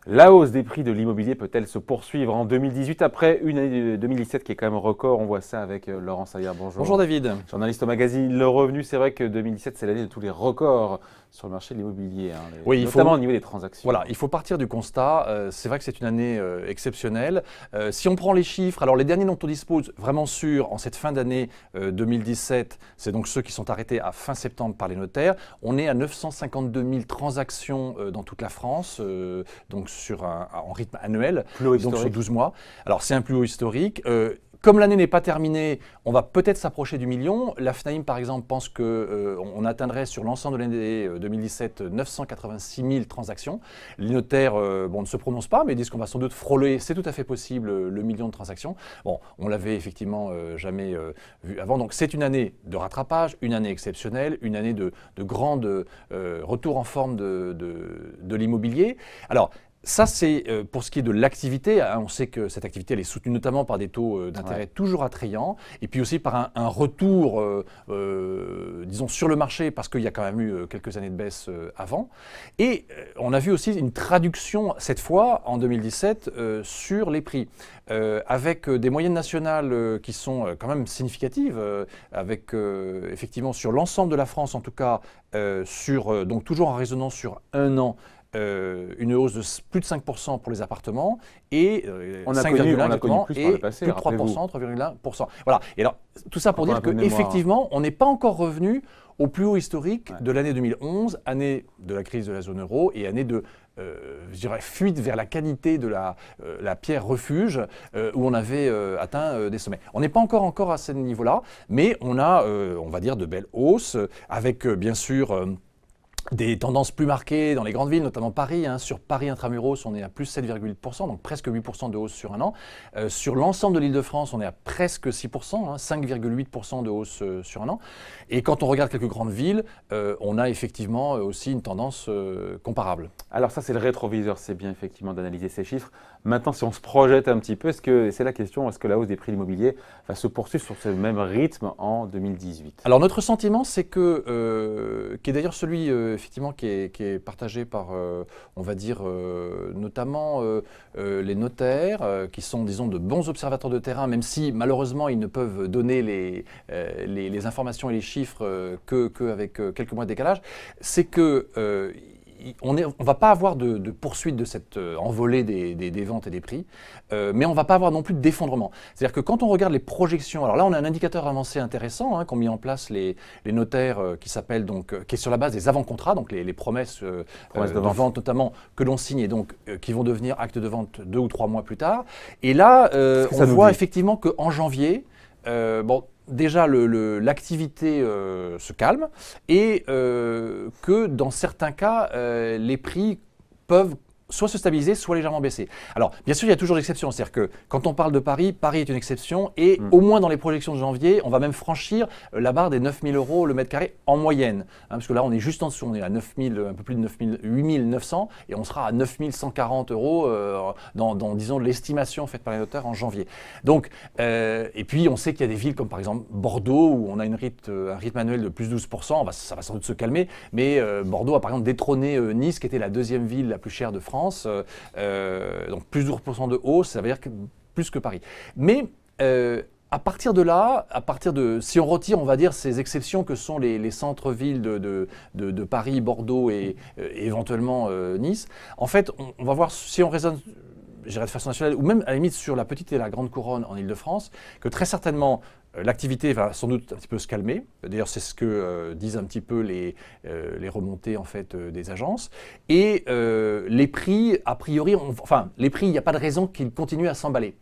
La hausse des prix de l'immobilier peut-elle se poursuivre en 2018 après une année 2017 qui est quand même record? On voit ça avec Laurent Saillard. Bonjour. Bonjour David. Journaliste au magazine Le Revenu. C'est vrai que 2017, c'est l'année de tous les records sur le marché de l'immobilier, oui, notamment au niveau des transactions. Voilà, il faut partir du constat. C'est vrai que c'est une année exceptionnelle. Si on prend les chiffres, alors les derniers dont on dispose vraiment sûrs en cette fin d'année 2017, c'est donc ceux qui sont arrêtés à fin septembre par les notaires. On est à 952 000 transactions dans toute la France, donc en rythme annuel, donc sur 12 mois. Alors c'est un plus haut historique. Comme l'année n'est pas terminée, on va peut-être s'approcher du million. La FNAIM, par exemple, pense qu'on atteindrait sur l'ensemble de l'année 2017 986 000 transactions. Les notaires ne se prononcent pas, mais disent qu'on va sans doute frôler, c'est tout à fait possible, le million de transactions. Bon, on l'avait effectivement jamais vu avant. Donc c'est une année de rattrapage, une année exceptionnelle, une année de grand retour en forme de l'immobilier. Alors, ça, c'est pour ce qui est de l'activité. On sait que cette activité, elle est soutenue notamment par des taux d'intérêt toujours attrayants, et puis aussi par un retour, disons, sur le marché, parce qu'il y a quand même eu quelques années de baisse avant. Et on a vu aussi une traduction, cette fois, en 2017, sur les prix, avec des moyennes nationales qui sont quand même significatives, avec effectivement sur l'ensemble de la France, en tout cas, donc toujours en raisonnant sur un an, une hausse de plus de 5% pour les appartements et 5,1% et plus de 3%, 3,1%. Voilà. Et alors, tout ça pour dire qu'effectivement, on n'est pas encore revenu au plus haut historique de l'année 2011, année de la crise de la zone euro et année de je dirais, fuite vers la qualité de la pierre refuge où on avait atteint des sommets. On n'est pas encore à ce niveau-là, mais on a, on va dire, de belles hausses avec bien sûr des tendances plus marquées dans les grandes villes, notamment Paris. Sur Paris Intramuros, on est à plus 7,8%, donc presque 8% de hausse sur un an. Sur l'ensemble de l'Île-de-France, on est à presque 6%, 5,8% de hausse sur un an. Et quand on regarde quelques grandes villes, on a effectivement aussi une tendance comparable. Alors ça, c'est le rétroviseur, c'est bien effectivement d'analyser ces chiffres. Maintenant, si on se projette un petit peu, c'est la question, est-ce que la hausse des prix de l'immobilier va se poursuivre sur ce même rythme en 2018? Alors notre sentiment, c'est que, qui est d'ailleurs celui effectivement qui est partagé par, on va dire, notamment les notaires, qui sont, disons, de bons observateurs de terrain, même si malheureusement ils ne peuvent donner les informations et les chiffres qu'avec quelques mois de décalage, c'est que on ne va pas avoir de poursuite de cette envolée des ventes et des prix, mais on ne va pas avoir non plus d'effondrement. C'est-à-dire que quand on regarde les projections, alors là on a un indicateur avancé intéressant qu'ont mis en place les notaires qui s'appelle donc, qui est sur la base des avant-contrats, donc les promesses de vente notamment que l'on signe et donc qui vont devenir actes de vente 2 ou 3 mois plus tard. Et là on voit effectivement qu'en janvier, déjà, l'activité se calme et que dans certains cas, les prix peuvent soit se stabiliser, soit légèrement baisser. Alors, bien sûr, il y a toujours des exceptions. C'est-à-dire que quand on parle de Paris, Paris est une exception et au moins dans les projections de janvier, on va même franchir la barre des 9 000 € le mètre carré en moyenne. Parce que là, on est juste en dessous. On est à 9 000, un peu plus de 8 900 et on sera à 9 140 € dans disons, l'estimation faite par les notaires en janvier. Donc, et puis, on sait qu'il y a des villes comme par exemple Bordeaux où on a un rythme annuel de plus 12%. Ça va sans doute se calmer, mais Bordeaux a par exemple détrôné Nice, qui était la deuxième ville la plus chère de France. Donc plus de 12% de hausse, ça veut dire plus que Paris. Mais à partir de là, si on retire, on va dire, ces exceptions que sont les centres-villes de Paris, Bordeaux et éventuellement Nice, en fait, on va voir, si on raisonne, je dirais de façon nationale, ou même à la limite sur la petite et la grande couronne en Île-de-France, que très certainement, l'activité va sans doute un petit peu se calmer. D'ailleurs, c'est ce que disent un petit peu les remontées en fait, des agences. Et les prix, a priori, les prix, il n'y a pas de raison qu'ils continuent à s'emballer.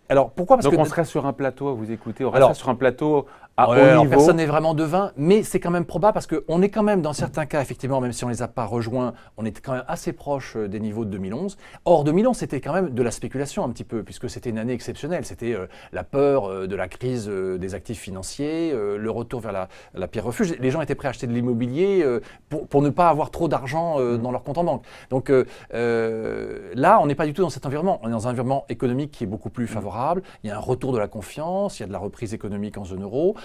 Alors, pourquoi? Parce donc, on serait sur un plateau, vous écoutez, on resterait sur un plateau à haut niveau. Personne n'est vraiment devin, mais c'est quand même probable parce qu'on est quand même, dans certains cas, effectivement, même si on ne les a pas rejoints, on est quand même assez proche des niveaux de 2011. Or, 2011, c'était quand même de la spéculation un petit peu, puisque c'était une année exceptionnelle. C'était la peur de la crise des actifs financiers, le retour vers la pierre refuge. Les gens étaient prêts à acheter de l'immobilier pour ne pas avoir trop d'argent dans leur compte en banque. Donc là, on n'est pas du tout dans cet environnement. On est dans un environnement économique qui est beaucoup plus favorable. favorable, il y a un retour de la confiance, il y a de la reprise économique en zone euro.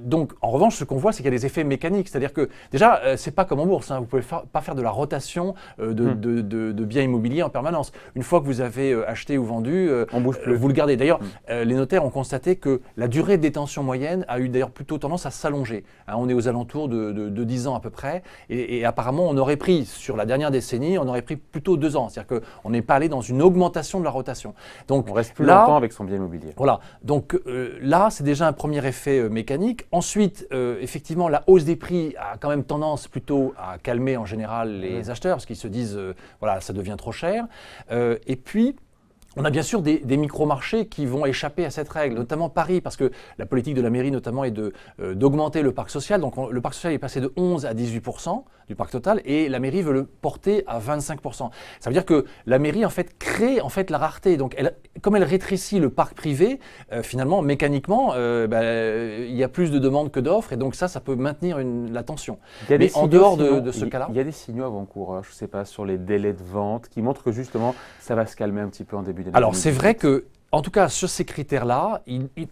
Donc, en revanche, ce qu'on voit, c'est qu'il y a des effets mécaniques. C'est-à-dire que, déjà, c'est pas comme en bourse, hein, vous ne pouvez pas faire de la rotation de biens immobiliers en permanence. Une fois que vous avez acheté ou vendu, on bouge plus. vous le gardez. D'ailleurs, les notaires ont constaté que la durée de détention moyenne a eu d'ailleurs plutôt tendance à s'allonger. Hein, on est aux alentours de 10 ans à peu près. Et apparemment, on aurait pris, sur la dernière décennie, on aurait pris plutôt 2 ans. C'est-à-dire qu'on n'est pas allé dans une augmentation de la rotation. Donc, on reste plus longtemps avec son bien immobilier. Voilà. Donc là, c'est déjà un premier effet mécanique. Ensuite, effectivement, la hausse des prix a quand même tendance plutôt à calmer en général les acheteurs parce qu'ils se disent, voilà, ça devient trop cher. Et puis, on a bien sûr des micro-marchés qui vont échapper à cette règle, notamment Paris, parce que la politique de la mairie notamment est d'augmenter le parc social. Donc le parc social est passé de 11 à 18% du parc total et la mairie veut le porter à 25%. Ça veut dire que la mairie en fait crée la rareté. Donc comme elle rétrécit le parc privé, finalement mécaniquement, il y a plus de demandes que d'offres et donc ça peut maintenir la tension. Mais en dehors de ce cas-là, il y a des signaux avant-coureurs, je ne sais pas, sur les délais de vente qui montrent que justement ça va se calmer un petit peu en début d'année. Alors c'est vrai que, en tout cas sur ces critères-là,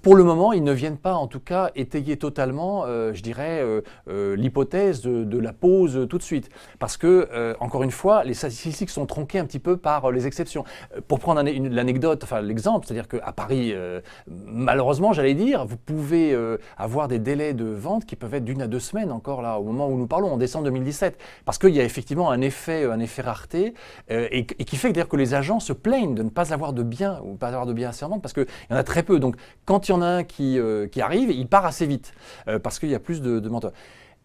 pour le moment, ils ne viennent pas en tout cas étayer totalement, je dirais, l'hypothèse de la pause tout de suite. Parce que, encore une fois, les statistiques sont tronquées un petit peu par les exceptions. Pour prendre l'anecdote, enfin l'exemple, c'est-à-dire qu'à Paris, malheureusement, j'allais dire, vous pouvez avoir des délais de vente qui peuvent être d'1 à 2 semaines encore là, au moment où nous parlons, en décembre 2017. Parce qu'il y a effectivement un effet rareté et qui fait d'ailleurs que les agents se plaignent de ne pas avoir de biens ou pas avoir de biens assez en vente parce qu'il y en a très peu. Donc, quand il y en a un qui arrive, il part assez vite parce qu'il y a plus de menteurs.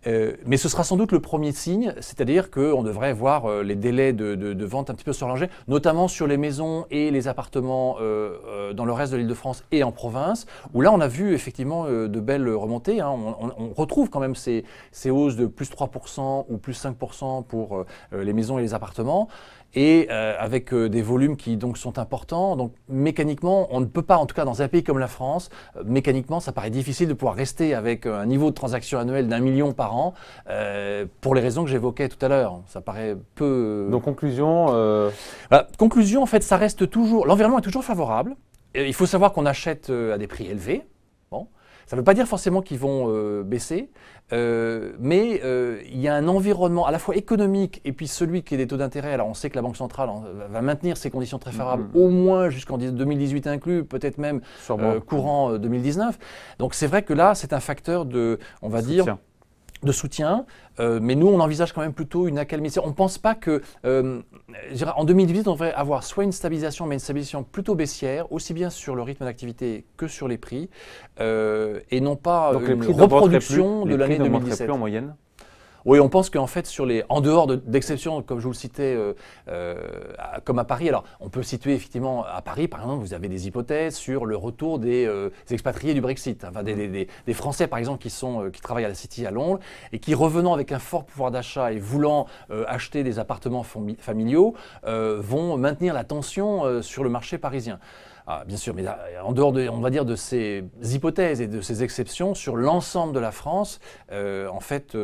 Mais ce sera sans doute le premier signe, c'est-à-dire qu'on devrait voir les délais de vente un petit peu s'allonger, notamment sur les maisons et les appartements dans le reste de l'Île-de-France et en province, où là on a vu effectivement de belles remontées. Hein. On retrouve quand même ces hausses de plus 3% ou plus 5% pour les maisons et les appartements. Et avec des volumes qui donc sont importants. Donc mécaniquement, on ne peut pas, en tout cas dans un pays comme la France, mécaniquement ça paraît difficile de pouvoir rester avec un niveau de transaction annuel d'1 million par an pour les raisons que j'évoquais tout à l'heure. Ça paraît peu... Donc conclusion conclusion, en fait, ça reste toujours... L'environnement est toujours favorable. Il faut savoir qu'on achète à des prix élevés. Bon. Ça ne veut pas dire forcément qu'ils vont baisser, mais il y a un environnement à la fois économique et puis celui qui est des taux d'intérêt. Alors on sait que la Banque centrale va maintenir ses conditions très favorables, au moins jusqu'en 2018 inclus, peut-être même courant 2019. Donc c'est vrai que là, c'est un facteur de, on va dire, de soutien, mais nous on envisage quand même plutôt une accalmie. On ne pense pas que, en 2018 on devrait avoir soit une stabilisation, mais une stabilisation plutôt baissière, aussi bien sur le rythme d'activité que sur les prix, et non pas donc une reproduction de l'année 2017. Plus en moyenne. Oui, on pense qu'en fait, en dehors d'exceptions, comme je vous le citais, comme à Paris, alors on peut situer effectivement à Paris, par exemple, vous avez des hypothèses sur le retour des expatriés du Brexit, enfin, des Français, par exemple, qui travaillent à la City à Londres et qui, revenant avec un fort pouvoir d'achat et voulant acheter des appartements familiaux, vont maintenir la tension sur le marché parisien. Ah, bien sûr, mais en dehors on va dire, de ces hypothèses et de ces exceptions, sur l'ensemble de la France, en fait,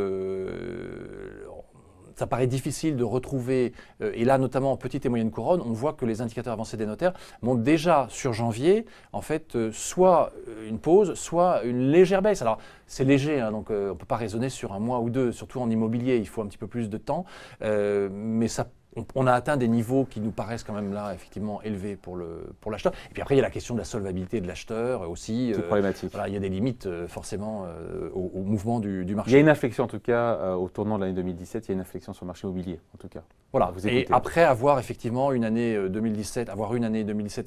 ça paraît difficile de retrouver, et là notamment en petite et moyenne couronne, on voit que les indicateurs avancés des notaires montrent déjà sur janvier, en fait, soit une pause, soit une légère baisse. Alors c'est léger, hein, donc on ne peut pas raisonner sur 1 mois ou 2, surtout en immobilier, il faut un petit peu plus de temps, mais on a atteint des niveaux qui nous paraissent quand même là effectivement élevés pour l'acheteur. Et puis après, il y a la question de la solvabilité de l'acheteur aussi. C'est problématique. Voilà, il y a des limites forcément au mouvement du marché. Il y a une inflexion en tout cas au tournant de l'année 2017, il y a une inflexion sur le marché immobilier en tout cas. Voilà. Et après avoir effectivement une année 2017,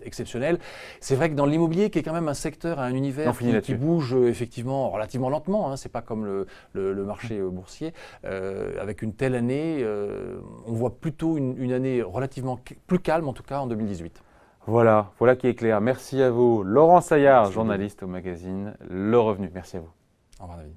exceptionnelle, c'est vrai que dans l'immobilier, qui est quand même un secteur, un univers qui bouge effectivement relativement lentement, hein, c'est pas comme le marché boursier, avec une telle année, on voit plutôt une année relativement plus calme, en tout cas en 2018. Voilà qui est clair. Merci à vous. Laurent Saillard, journaliste au magazine Le Revenu. Merci à vous. Au revoir David.